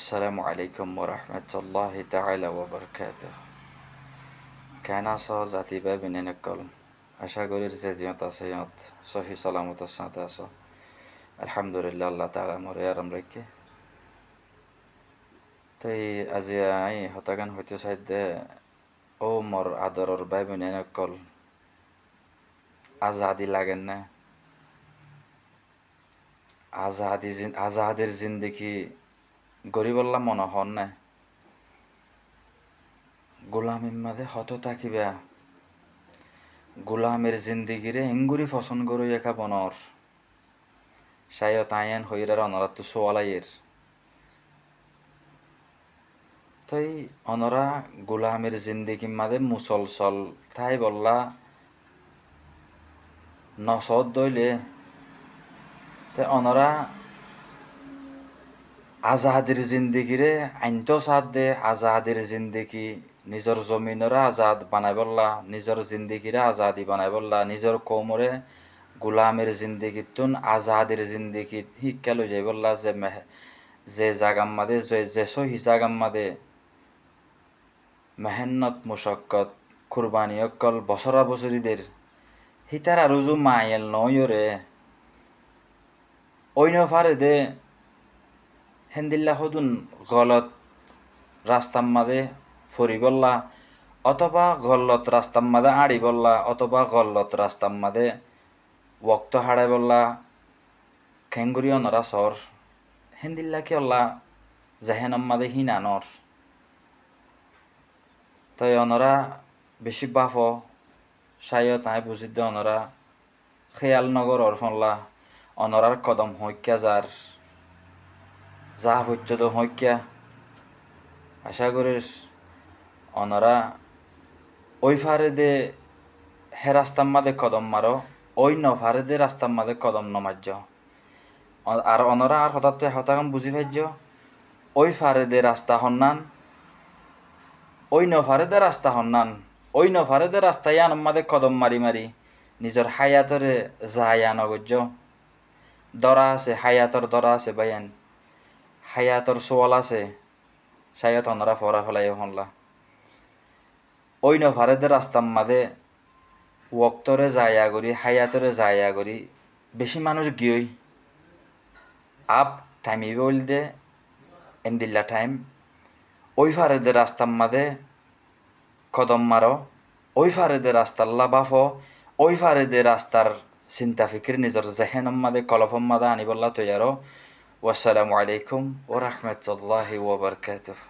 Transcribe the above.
আসসালামু আলাইকুম ওরহমতুল্লাহি তাআলা ওয়া বারাকাতুহু। কেন আছো জাতি বা বিনেনকল? আশা করি যে জিয়ত আছে ইয়ত সহি সালামতের সাথে আছো। আলহামদুলিল্লাহ, আল্লাহ তাআলা মোর আরাম রাখে। তাই আজি আই হতাগান হইতে চাইতে ও মোর আদরর বাই বিনেনকল, আজাদি লাগেন না? আজাদের জিন্দেগি গরিবল্লা মনে হন না? গোলামির মাঝে হত থাকিবা, গোলামের জিন্দিগিরে এঙ্গুরি পছন্দ করো একা বনর সায়ত আয়েন হইরার অনরাত তো সোয়ালাইয়ের। তাই অনরা গোলামের জিন্দিগি মাঝে মুসলসল তাই বললা নসদ দইলে তাই অনরা আজাদের জিন্দিগিরে আইনত সাথ দে। আজাদের জিন্দিগি নিজর জমিনরা আজাদ বানাই বললা, নিজর জিন্দিগিরে আজাদি বানাই বললা, নিজর কৌমরে গোলামের জিন্দিগিতুন আজাদের জিন্দিগি শিক্ষা লই যাই বললা। যে জাগাম মাদে যে সহি জাগাম মাদে মেহনত মুশক্কত কুরবানি অকল বছরা বছরীদের হিতার আরো যু মায়েল নয়রে অন্য ফারে দে হেন্দিল্লা হদুন গলত রাস্তার মাদে ফরি বললা, অথবা গল্লত রাস্তার মাদে আড়ি বললা, অথবা গল্লত রাস্তার মাদে ওক্ত হাড়াই বললা খেঙ্গুরি অনরা সর হেন্দিল্লা কি অল্লা জাহেনম মাদে হিনানর। তাই অনরা বেশি বাফ সায় তাই বুঝিদ অনরা খেয়াল নগর অরফনলা অনরার কদম হইক্যা যার যা হইত হইক্যা। আশা করিস অনরা ওই ফারে দে হে রাস্তার মাদে কদম মারো, ওই ন ফারে দে রাস্তার মাদে কদম নমার্য। আর অনরা আর হঠাৎ হতাকাম বুঝি পাইজ ওই ফারে দে রাস্তা হন্নান, ওই ন ফারে দে রাস্তা হন্নান, ওই ন ফারে দে রাস্তায় আনম মাদে কদম মারি মারি নিজর হায়াতরে যায় নগর্য। দরা আছে হায়াতর দরা আছে বাইয়ান, হায়াতর সোয়াল আছে সায়ত অনরা ফরা ফেলাই হনলা। ওই ন ফারে দে রাস্তার মাদে ওক্তরে যায়া করি হায়াতরে যায়া করি বেশি মানুষ গিয়েই আপ টাইমই বল দে এন্দিল্লা টাইম ওই ফারে দে রাস্তার মাদে কদম মারো, ওই ফারে দে রাস্তার লাভাফ, ওই ফারে দে রাস্তার চিন্তা ফিকির নিজর জেহেনম মাদে কলফম মাদে আনি বললা তৈয়ারো। ওয়াসসালামু আলাইকুম ওয়া রাহমাতুল্লাহি ওয়া বারাকাতুহু।